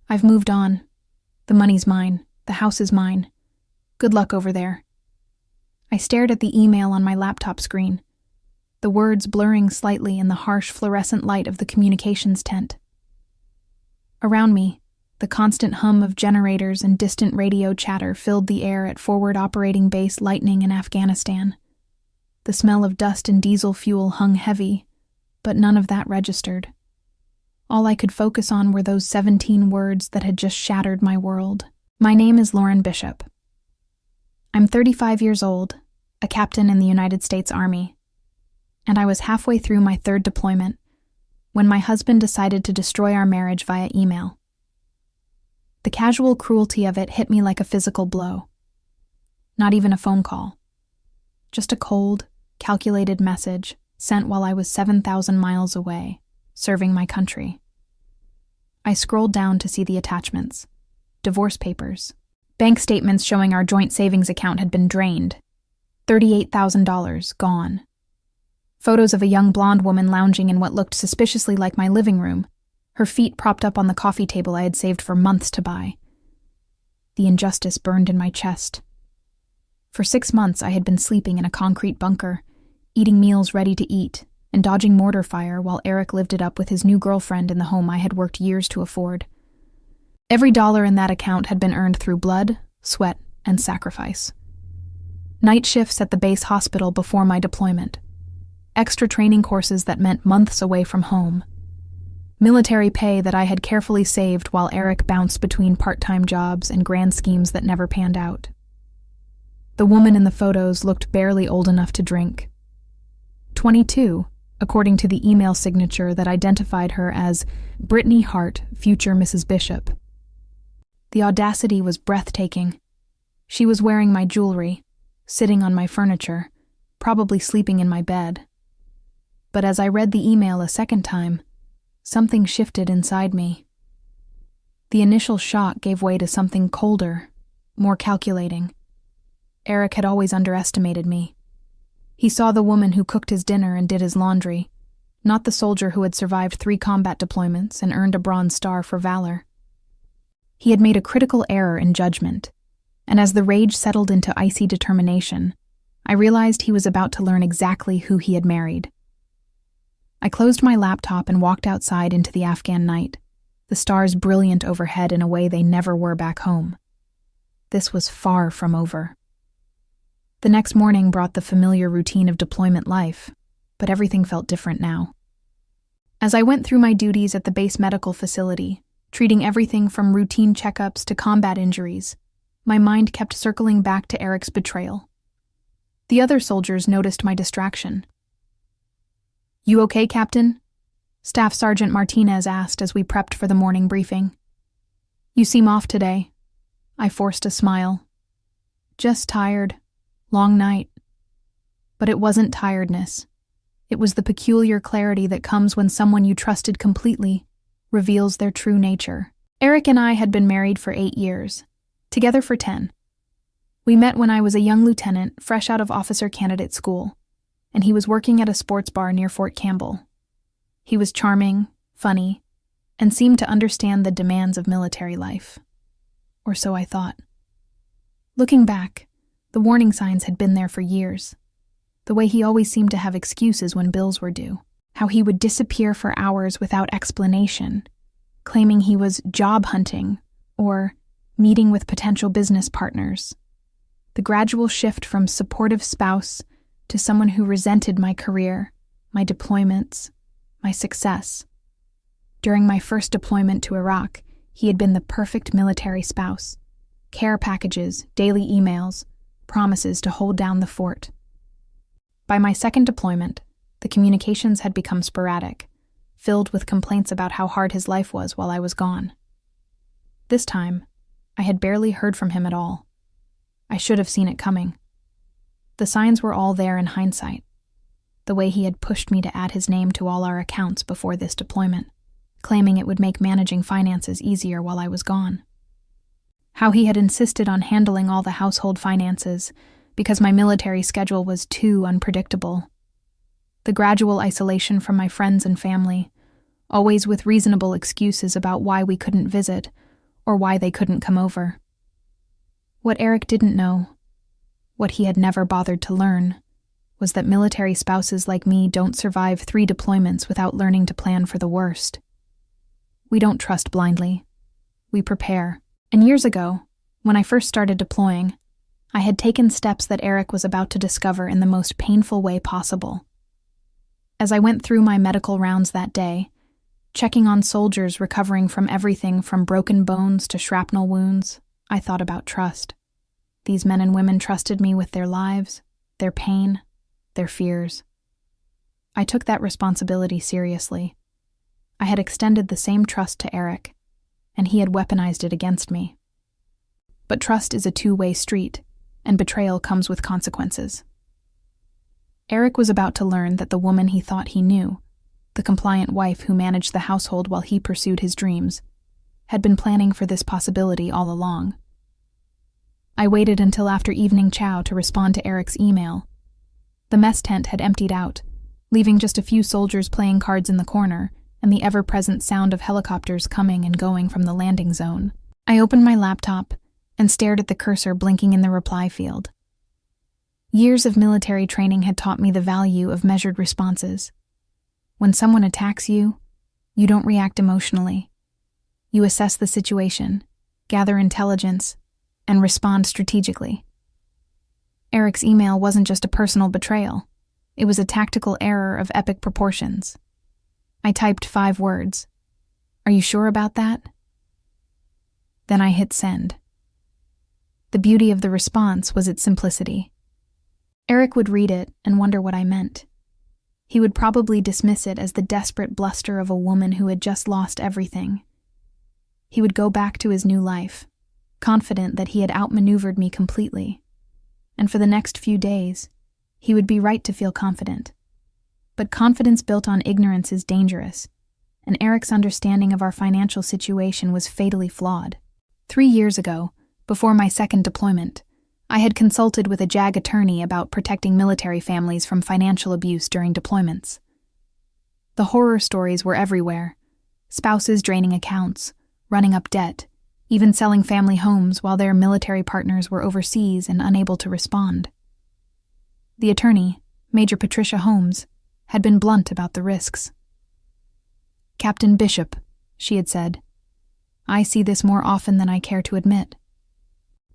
I've moved on. The money's mine. The house is mine. Good luck over there. I stared at the email on my laptop screen, the words blurring slightly in the harsh fluorescent light of the communications tent. Around me, the constant hum of generators and distant radio chatter filled the air at Forward Operating Base Lightning in Afghanistan. The smell of dust and diesel fuel hung heavy, but none of that registered. All I could focus on were those 17 words that had just shattered my world. My name is Lauren Bishop. I'm 35 years old, a captain in the United States Army, and I was halfway through my third deployment when my husband decided to destroy our marriage via email. The casual cruelty of it hit me like a physical blow. Not even a phone call. Just a cold, calculated message sent while I was 7,000 miles away, serving my country. I scrolled down to see the attachments. Divorce papers. Bank statements showing our joint savings account had been drained. $38,000 gone. Photos of a young blonde woman lounging in what looked suspiciously like my living room, her feet propped up on the coffee table I had saved for months to buy. The injustice burned in my chest. For 6 months I had been sleeping in a concrete bunker, eating meals ready to eat, and dodging mortar fire while Eric lived it up with his new girlfriend in the home I had worked years to afford. Every dollar in that account had been earned through blood, sweat, and sacrifice. Night shifts at the base hospital before my deployment. Extra training courses that meant months away from home. Military pay that I had carefully saved while Eric bounced between part-time jobs and grand schemes that never panned out. The woman in the photos looked barely old enough to drink. 22, according to the email signature that identified her as Brittany Hart, future Mrs. Bishop. The audacity was breathtaking. She was wearing my jewelry, sitting on my furniture, probably sleeping in my bed. But as I read the email a second time, something shifted inside me. The initial shock gave way to something colder, more calculating. Eric had always underestimated me. He saw the woman who cooked his dinner and did his laundry, not the soldier who had survived 3 combat deployments and earned a Bronze Star for valor. He had made a critical error in judgment, and as the rage settled into icy determination, I realized he was about to learn exactly who he had married. I closed my laptop and walked outside into the Afghan night, the stars brilliant overhead in a way they never were back home. This was far from over. The next morning brought the familiar routine of deployment life, but everything felt different now. As I went through my duties at the base medical facility, treating everything from routine checkups to combat injuries, my mind kept circling back to Eric's betrayal. The other soldiers noticed my distraction. "You okay, Captain?" Staff Sergeant Martinez asked as we prepped for the morning briefing. "You seem off today." I forced a smile. "Just tired. Long night." But it wasn't tiredness. It was the peculiar clarity that comes when someone you trusted completely reveals their true nature. Eric and I had been married for 8 years, together for 10. We met when I was a young lieutenant, fresh out of officer candidate school, and he was working at a sports bar near Fort Campbell. He was charming, funny, and seemed to understand the demands of military life. Or so I thought. Looking back, the warning signs had been there for years. The way he always seemed to have excuses when bills were due. How he would disappear for hours without explanation, claiming he was job hunting or meeting with potential business partners. The gradual shift from supportive spouse to someone who resented my career, my deployments, my success. During my first deployment to Iraq, he had been the perfect military spouse. Care packages, daily emails, promises to hold down the fort. By my second deployment, the communications had become sporadic, filled with complaints about how hard his life was while I was gone. This time, I had barely heard from him at all. I should have seen it coming. The signs were all there in hindsight. The way he had pushed me to add his name to all our accounts before this deployment, claiming it would make managing finances easier while I was gone. How he had insisted on handling all the household finances because my military schedule was too unpredictable. The gradual isolation from my friends and family, always with reasonable excuses about why we couldn't visit or why they couldn't come over. What Eric didn't know, what he had never bothered to learn, was that military spouses like me don't survive 3 deployments without learning to plan for the worst. We don't trust blindly. We prepare. And years ago, when I first started deploying, I had taken steps that Eric was about to discover in the most painful way possible. As I went through my medical rounds that day, checking on soldiers recovering from everything from broken bones to shrapnel wounds, I thought about trust. These men and women trusted me with their lives, their pain, their fears. I took that responsibility seriously. I had extended the same trust to Eric, and he had weaponized it against me. But trust is a two-way street, and betrayal comes with consequences. Eric was about to learn that the woman he thought he knew, the compliant wife who managed the household while he pursued his dreams, had been planning for this possibility all along. I waited until after evening chow to respond to Eric's email. The mess tent had emptied out, leaving just a few soldiers playing cards in the corner and the ever-present sound of helicopters coming and going from the landing zone. I opened my laptop and stared at the cursor blinking in the reply field. Years of military training had taught me the value of measured responses. When someone attacks you, you don't react emotionally. You assess the situation, gather intelligence, and respond strategically. Eric's email wasn't just a personal betrayal. It was a tactical error of epic proportions. I typed 5 words. "Are you sure about that?" Then I hit send. The beauty of the response was its simplicity. Eric would read it and wonder what I meant. He would probably dismiss it as the desperate bluster of a woman who had just lost everything. He would go back to his new life, confident that he had outmaneuvered me completely. And for the next few days, he would be right to feel confident. But confidence built on ignorance is dangerous, and Eric's understanding of our financial situation was fatally flawed. 3 years ago, before my second deployment, I had consulted with a JAG attorney about protecting military families from financial abuse during deployments. The horror stories were everywhere: spouses draining accounts, running up debt, even selling family homes while their military partners were overseas and unable to respond. The attorney, Major Patricia Holmes, had been blunt about the risks. "Captain Bishop," she had said, "I see this more often than I care to admit.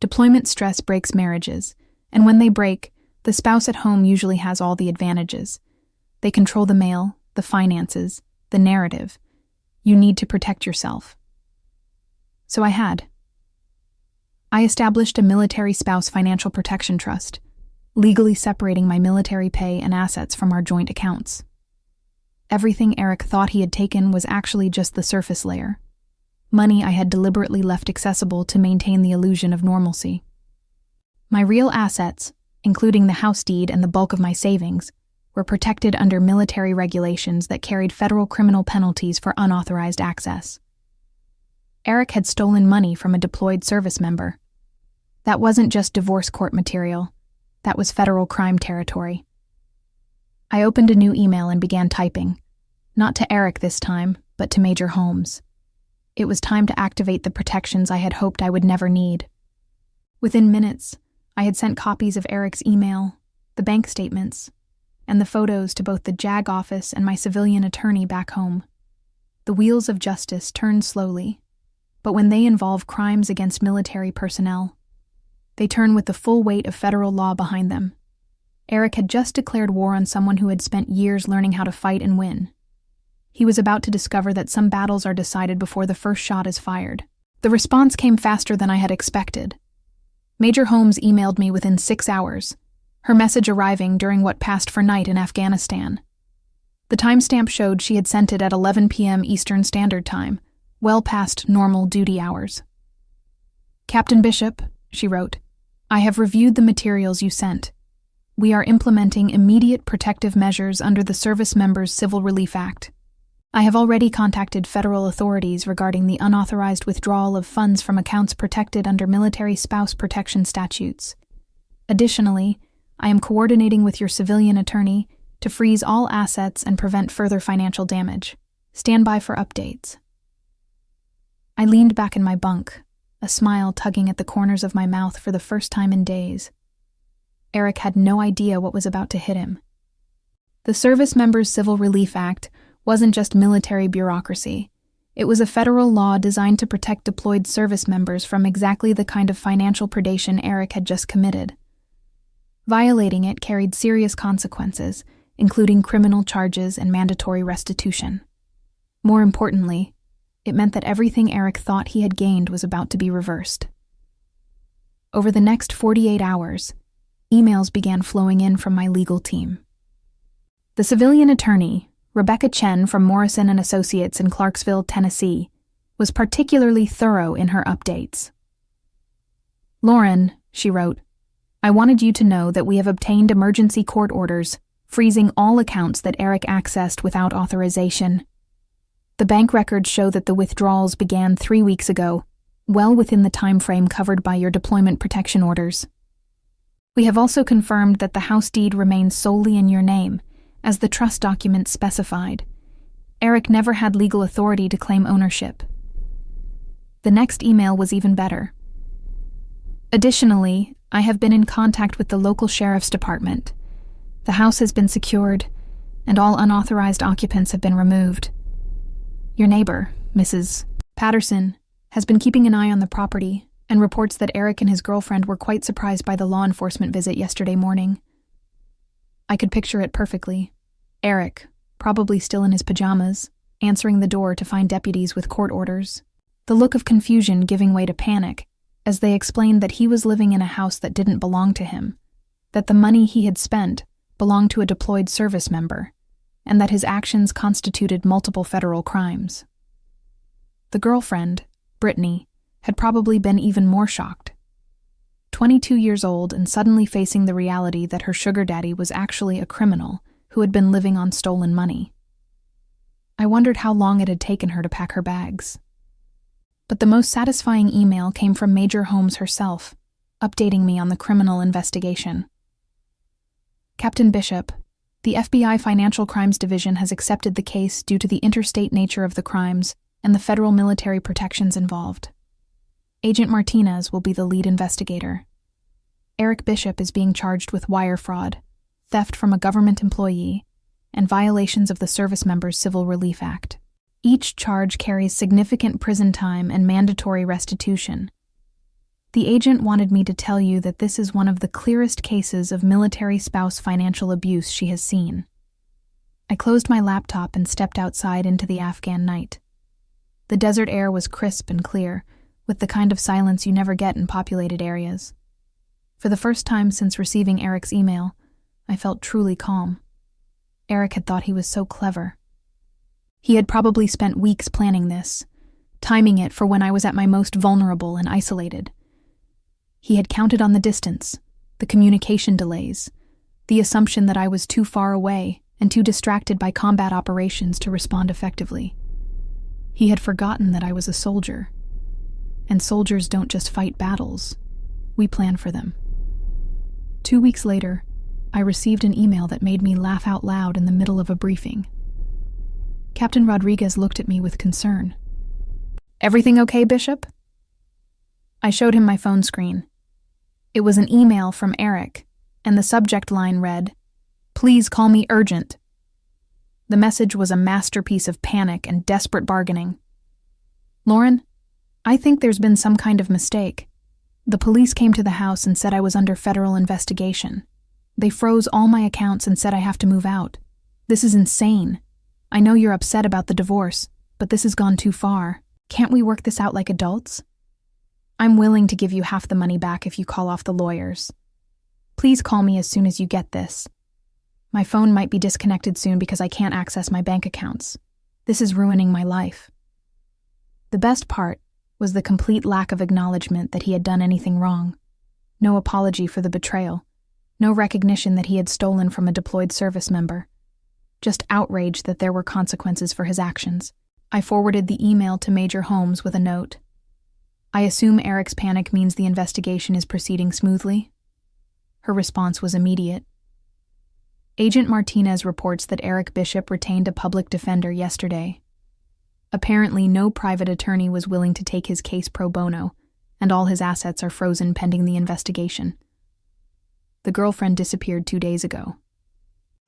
Deployment stress breaks marriages, and when they break, the spouse at home usually has all the advantages. They control the mail, the finances, the narrative. You need to protect yourself." So I had. I established a military spouse financial protection trust, legally separating my military pay and assets from our joint accounts. Everything Eric thought he had taken was actually just the surface layer. Money I had deliberately left accessible to maintain the illusion of normalcy. My real assets, including the house deed and the bulk of my savings, were protected under military regulations that carried federal criminal penalties for unauthorized access. Eric had stolen money from a deployed service member. That wasn't just divorce court material. That was federal crime territory. I opened a new email and began typing, not to Eric this time, but to Major Holmes. It was time to activate the protections I had hoped I would never need. Within minutes, I had sent copies of Eric's email, the bank statements, and the photos to both the JAG office and my civilian attorney back home. The wheels of justice turn slowly, but when they involve crimes against military personnel, they turn with the full weight of federal law behind them. Eric had just declared war on someone who had spent years learning how to fight and win. He was about to discover that some battles are decided before the first shot is fired. The response came faster than I had expected. Major Holmes emailed me within 6 hours, her message arriving during what passed for night in Afghanistan. The timestamp showed she had sent it at 11 p.m. Eastern Standard Time, well past normal duty hours. "Captain Bishop," she wrote, "I have reviewed the materials you sent. We are implementing immediate protective measures under the Service Members Civil Relief Act. I have already contacted federal authorities regarding the unauthorized withdrawal of funds from accounts protected under military spouse protection statutes. Additionally, I am coordinating with your civilian attorney to freeze all assets and prevent further financial damage. Stand by for updates." I leaned back in my bunk, a smile tugging at the corners of my mouth for the first time in days. Eric had no idea what was about to hit him. The Service Members Civil Relief Act wasn't just military bureaucracy. It was a federal law designed to protect deployed service members from exactly the kind of financial predation Eric had just committed. Violating it carried serious consequences, including criminal charges and mandatory restitution. More importantly, it meant that everything Eric thought he had gained was about to be reversed. Over the next 48 hours, emails began flowing in from my legal team. The civilian attorney, Rebecca Chen from Morrison & Associates in Clarksville, Tennessee, was particularly thorough in her updates. "Lauren," she wrote, "I wanted you to know that we have obtained emergency court orders freezing all accounts that Eric accessed without authorization. The bank records show that the withdrawals began 3 weeks ago, well within the time frame covered by your deployment protection orders. We have also confirmed that the house deed remains solely in your name, as the trust documents specified. Eric never had legal authority to claim ownership." The next email was even better. "Additionally, I have been in contact with the local sheriff's department. The house has been secured, and all unauthorized occupants have been removed. Your neighbor, Mrs. Patterson, has been keeping an eye on the property and reports that Eric and his girlfriend were quite surprised by the law enforcement visit yesterday morning." I could picture it perfectly. Eric, probably still in his pajamas, answering the door to find deputies with court orders, the look of confusion giving way to panic as they explained that he was living in a house that didn't belong to him, that the money he had spent belonged to a deployed service member, and that his actions constituted multiple federal crimes. The girlfriend, Brittany, had probably been even more shocked. 22 years old and suddenly facing the reality that her sugar daddy was actually a criminal who had been living on stolen money. I wondered how long it had taken her to pack her bags. But the most satisfying email came from Major Holmes herself, updating me on the criminal investigation. "Captain Bishop, the FBI Financial Crimes Division has accepted the case due to the interstate nature of the crimes and the federal military protections involved. Agent Martinez will be the lead investigator. Eric Bishop is being charged with wire fraud, theft from a government employee, and violations of the Service Members Civil Relief Act. Each charge carries significant prison time and mandatory restitution. The agent wanted me to tell you that this is one of the clearest cases of military spouse financial abuse she has seen." I closed my laptop and stepped outside into the Afghan night. The desert air was crisp and clear, with the kind of silence you never get in populated areas. For the first time since receiving Eric's email, I felt truly calm. Eric had thought he was so clever. He had probably spent weeks planning this, timing it for when I was at my most vulnerable and isolated. He had counted on the distance, the communication delays, the assumption that I was too far away and too distracted by combat operations to respond effectively. He had forgotten that I was a soldier, and soldiers don't just fight battles, we plan for them. 2 weeks later, I received an email that made me laugh out loud in the middle of a briefing. Captain Rodriguez looked at me with concern. "Everything okay, Bishop?" I showed him my phone screen. It was an email from Eric, and the subject line read, "Please call me urgent." The message was a masterpiece of panic and desperate bargaining. "Lauren, I think there's been some kind of mistake. The police came to the house and said I was under federal investigation. They froze all my accounts and said I have to move out. This is insane. I know you're upset about the divorce, but this has gone too far. Can't we work this out like adults? I'm willing to give you half the money back if you call off the lawyers. Please call me as soon as you get this. My phone might be disconnected soon because I can't access my bank accounts. This is ruining my life." The best part was the complete lack of acknowledgement that he had done anything wrong. No apology for the betrayal. No recognition that he had stolen from a deployed service member. Just outrage that there were consequences for his actions. I forwarded the email to Major Holmes with a note. "I assume Eric's panic means the investigation is proceeding smoothly?" Her response was immediate. "Agent Martinez reports that Eric Bishop retained a public defender yesterday. Apparently, no private attorney was willing to take his case pro bono, and all his assets are frozen pending the investigation. The girlfriend disappeared 2 days ago.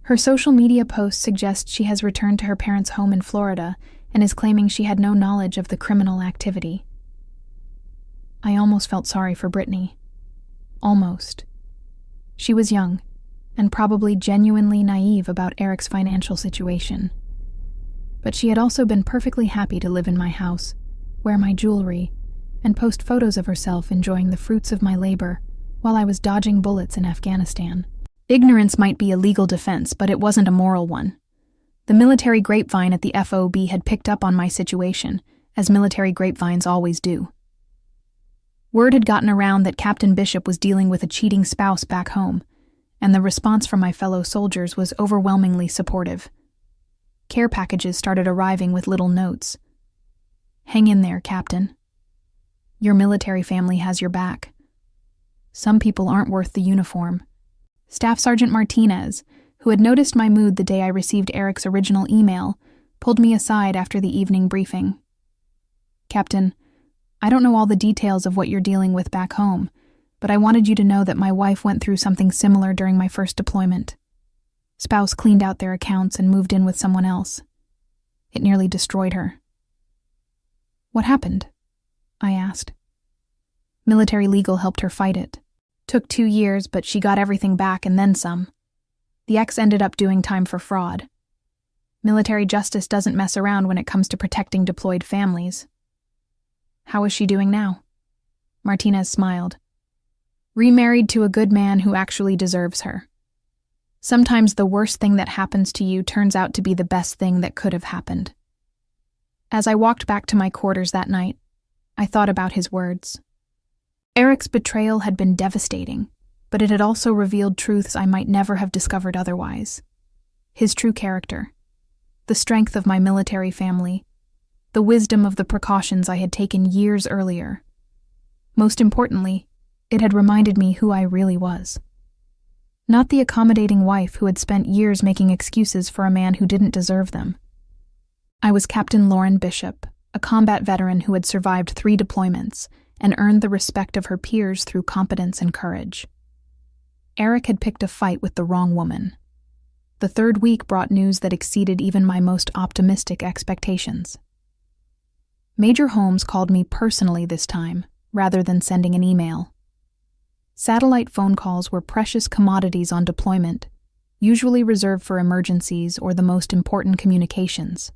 Her social media post suggests she has returned to her parents' home in Florida and is claiming she had no knowledge of the criminal activity. I almost felt sorry for Brittany. Almost. She was young, and probably genuinely naive about Eric's financial situation. But she had also been perfectly happy to live in my house, wear my jewelry, and post photos of herself enjoying the fruits of my labor while I was dodging bullets in Afghanistan. Ignorance might be a legal defense, but it wasn't a moral one. The military grapevine at the FOB had picked up on my situation, as military grapevines always do. Word had gotten around that Captain Bishop was dealing with a cheating spouse back home, and the response from my fellow soldiers was overwhelmingly supportive. Care packages started arriving with little notes. "Hang in there, Captain. Your military family has your back. Some people aren't worth the uniform." Staff Sergeant Martinez, who had noticed my mood the day I received Eric's original email, pulled me aside after the evening briefing. "Captain, I don't know all the details of what you're dealing with back home, but I wanted you to know that my wife went through something similar during my first deployment. Spouse cleaned out their accounts and moved in with someone else. It nearly destroyed her." "What happened?" I asked. "Military legal helped her fight it. Took 2 years, but she got everything back and then some. The ex ended up doing time for fraud. Military justice doesn't mess around when it comes to protecting deployed families." "How is she doing now?" Martinez smiled. "Remarried to a good man who actually deserves her. Sometimes the worst thing that happens to you turns out to be the best thing that could have happened." As I walked back to my quarters that night, I thought about his words. Eric's betrayal had been devastating, but it had also revealed truths I might never have discovered otherwise. His true character, the strength of my military family, the wisdom of the precautions I had taken years earlier. Most importantly, it had reminded me who I really was. Not the accommodating wife who had spent years making excuses for a man who didn't deserve them. I was Captain Lauren Bishop, a combat veteran who had survived 3 deployments and earned the respect of her peers through competence and courage. Eric had picked a fight with the wrong woman. The 3rd week brought news that exceeded even my most optimistic expectations. Major Holmes called me personally this time, rather than sending an email. Satellite phone calls were precious commodities on deployment, usually reserved for emergencies or the most important communications.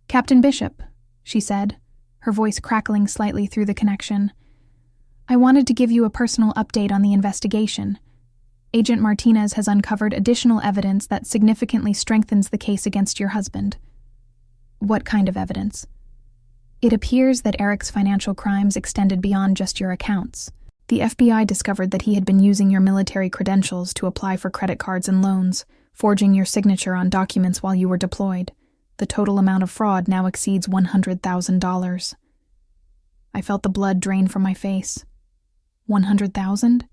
"Captain Bishop," she said, her voice crackling slightly through the connection. "I wanted to give you a personal update on the investigation. Agent Martinez has uncovered additional evidence that significantly strengthens the case against your husband." "What kind of evidence?" "It appears that Eric's financial crimes extended beyond just your accounts. The FBI discovered that he had been using your military credentials to apply for credit cards and loans, forging your signature on documents while you were deployed. The total amount of fraud now exceeds $100,000. I felt the blood drain from my face. 100,000?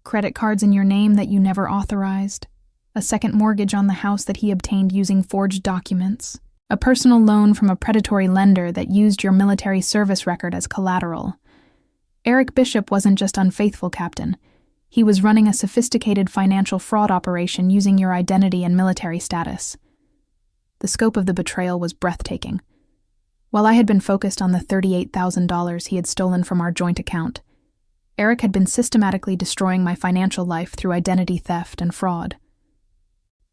Credit cards in your name that you never authorized. A second mortgage on the house that he obtained using forged documents. A personal loan from a predatory lender that used your military service record as collateral. Eric Bishop wasn't just unfaithful, Captain. He was running a sophisticated financial fraud operation using your identity and military status. The scope of the betrayal was breathtaking. While I had been focused on the $38,000 he had stolen from our joint account, Eric had been systematically destroying my financial life through identity theft and fraud.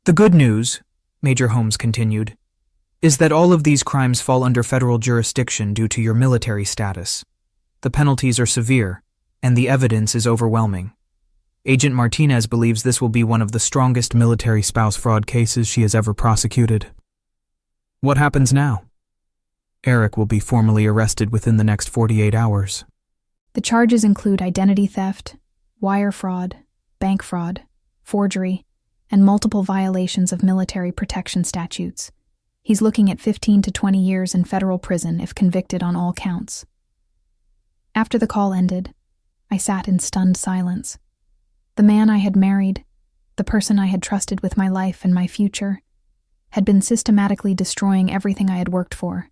"The good news," Major Holmes continued, "is that all of these crimes fall under federal jurisdiction due to your military status. The penalties are severe, and the evidence is overwhelming. Agent Martinez believes this will be one of the strongest military spouse fraud cases she has ever prosecuted." "What happens now?" "Eric will be formally arrested within the next 48 hours. The charges include identity theft, wire fraud, bank fraud, forgery, and multiple violations of military protection statutes. He's looking at 15 to 20 years in federal prison if convicted on all counts." After the call ended, I sat in stunned silence. The man I had married, the person I had trusted with my life and my future, had been systematically destroying everything I had worked for.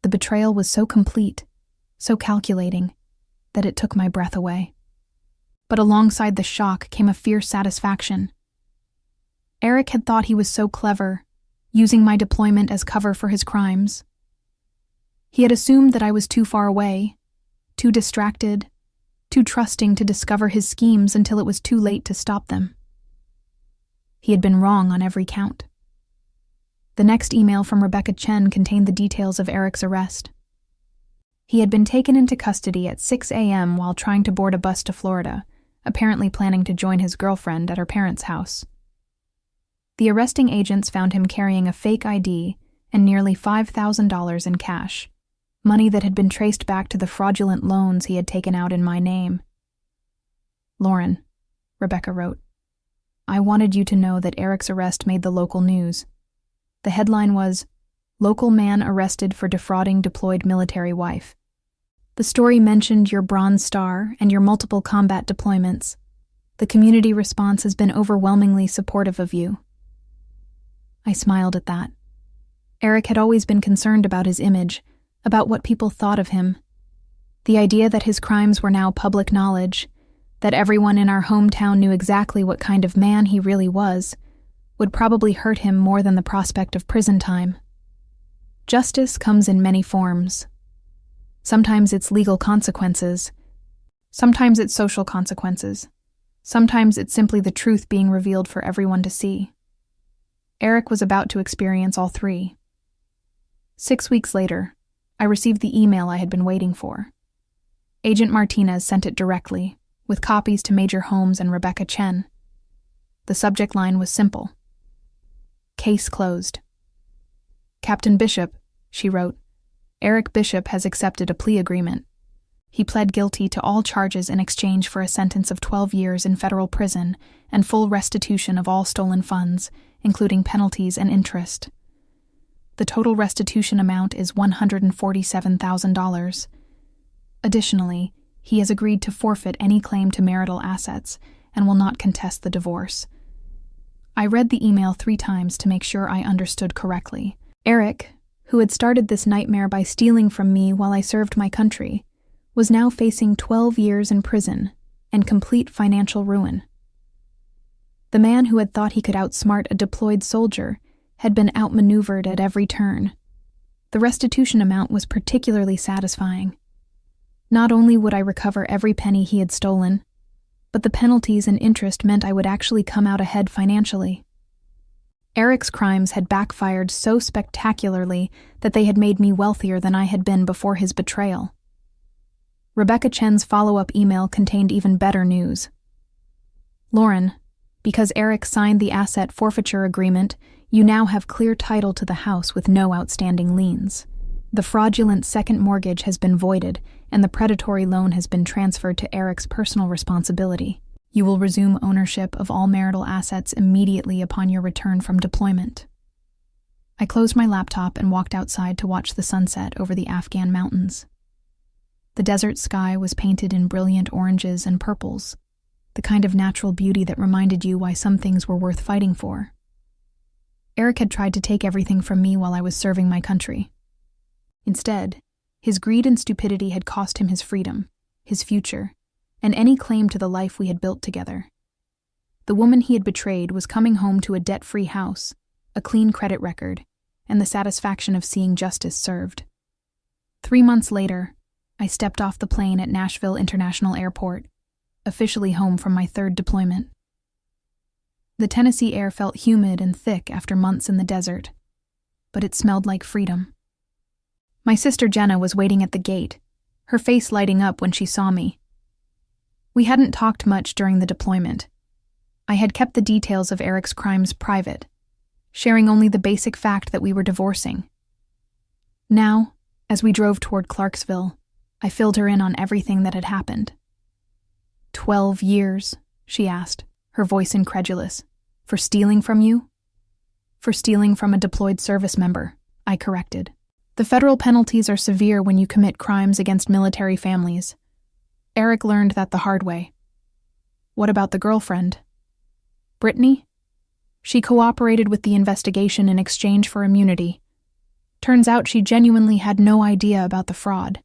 The betrayal was so complete, so calculating, that it took my breath away. But alongside the shock came a fierce satisfaction. Eric had thought he was so clever, using my deployment as cover for his crimes. He had assumed that I was too far away, too distracted, too trusting to discover his schemes until it was too late to stop them. He had been wrong on every count. The next email from Rebecca Chen contained the details of Eric's arrest. He had been taken into custody at 6 a.m. while trying to board a bus to Florida, apparently planning to join his girlfriend at her parents' house. The arresting agents found him carrying a fake ID and nearly $5,000 in cash, money that had been traced back to the fraudulent loans he had taken out in my name. "Lauren," Rebecca wrote, "I wanted you to know that Eric's arrest made the local news. The headline was, 'Local Man Arrested for Defrauding Deployed Military Wife.' The story mentioned your Bronze Star and your multiple combat deployments. The community response has been overwhelmingly supportive of you." I smiled at that. Eric had always been concerned about his image, about what people thought of him. The idea that his crimes were now public knowledge, that everyone in our hometown knew exactly what kind of man he really was, would probably hurt him more than the prospect of prison time. Justice comes in many forms. Sometimes it's legal consequences. Sometimes it's social consequences. Sometimes it's simply the truth being revealed for everyone to see. Eric was about to experience all three. 6 weeks later, I received the email I had been waiting for. Agent Martinez sent it directly, with copies to Major Holmes and Rebecca Chen. The subject line was simple: "Case closed." "Captain Bishop," she wrote, "Eric Bishop has accepted a plea agreement. He pled guilty to all charges in exchange for a sentence of 12 years in federal prison and full restitution of all stolen funds, including penalties and interest. The total restitution amount is $147,000. Additionally, he has agreed to forfeit any claim to marital assets and will not contest the divorce." I read the email 3 times to make sure I understood correctly. Eric, who had started this nightmare by stealing from me while I served my country, was now facing 12 years in prison and complete financial ruin. The man who had thought he could outsmart a deployed soldier had been outmaneuvered at every turn. The restitution amount was particularly satisfying. Not only would I recover every penny he had stolen, but the penalties and interest meant I would actually come out ahead financially. Eric's crimes had backfired so spectacularly that they had made me wealthier than I had been before his betrayal. Rebecca Chen's follow-up email contained even better news. "Lauren, because Eric signed the asset forfeiture agreement, you now have clear title to the house with no outstanding liens. The fraudulent second mortgage has been voided, and the predatory loan has been transferred to Eric's personal responsibility. You will resume ownership of all marital assets immediately upon your return from deployment." I closed my laptop and walked outside to watch the sunset over the Afghan mountains. The desert sky was painted in brilliant oranges and purples, the kind of natural beauty that reminded you why some things were worth fighting for. Eric had tried to take everything from me while I was serving my country. Instead, his greed and stupidity had cost him his freedom, his future, and any claim to the life we had built together. The woman he had betrayed was coming home to a debt-free house, a clean credit record, and the satisfaction of seeing justice served. 3 months later, I stepped off the plane at Nashville International Airport, officially home from my 3rd deployment. The Tennessee air felt humid and thick after months in the desert, but it smelled like freedom. My sister Jenna was waiting at the gate, her face lighting up when she saw me. We hadn't talked much during the deployment. I had kept the details of Eric's crimes private, sharing only the basic fact that we were divorcing. Now, as we drove toward Clarksville, I filled her in on everything that had happened. 12 years, she asked, her voice incredulous. "For stealing from you?" "For stealing from a deployed service member," I corrected. "The federal penalties are severe when you commit crimes against military families. Eric learned that the hard way." "What about the girlfriend?" "Brittany? She cooperated with the investigation in exchange for immunity. Turns out she genuinely had no idea about the fraud.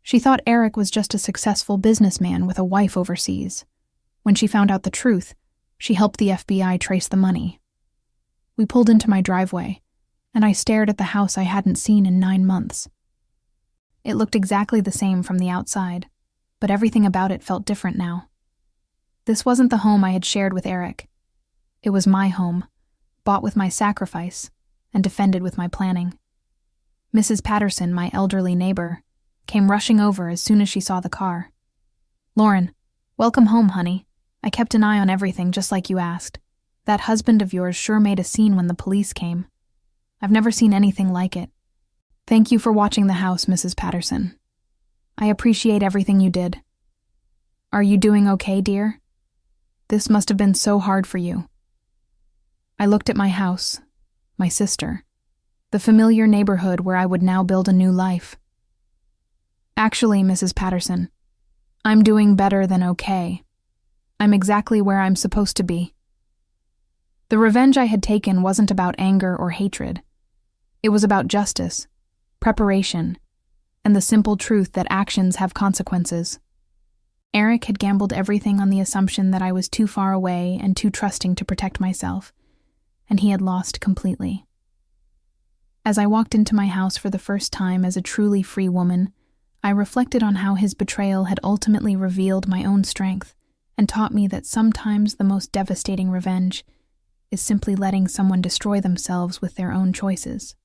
She thought Eric was just a successful businessman with a wife overseas. When she found out the truth, she helped the FBI trace the money. We pulled into my driveway, and I stared at the house I hadn't seen in 9 months. It looked exactly the same from the outside, but everything about it felt different now. This wasn't the home I had shared with Eric. It was my home, bought with my sacrifice, and defended with my planning. Mrs. Patterson, my elderly neighbor, came rushing over as soon as she saw the car. "Lauren, welcome home, honey. I kept an eye on everything just like you asked. That husband of yours sure made a scene when the police came. I've never seen anything like it. Thank you for watching the house, Mrs. Patterson. I appreciate everything you did. Are you doing okay, dear? This must have been so hard for you." I looked at my house, my sister, the familiar neighborhood where I would now build a new life. "Actually, Mrs. Patterson, I'm doing better than okay. I'm exactly where I'm supposed to be." The revenge I had taken wasn't about anger or hatred. It was about justice, preparation, and the simple truth that actions have consequences. Eric had gambled everything on the assumption that I was too far away and too trusting to protect myself, and he had lost completely. As I walked into my house for the first time as a truly free woman, I reflected on how his betrayal had ultimately revealed my own strength and taught me that sometimes the most devastating revenge is simply letting someone destroy themselves with their own choices.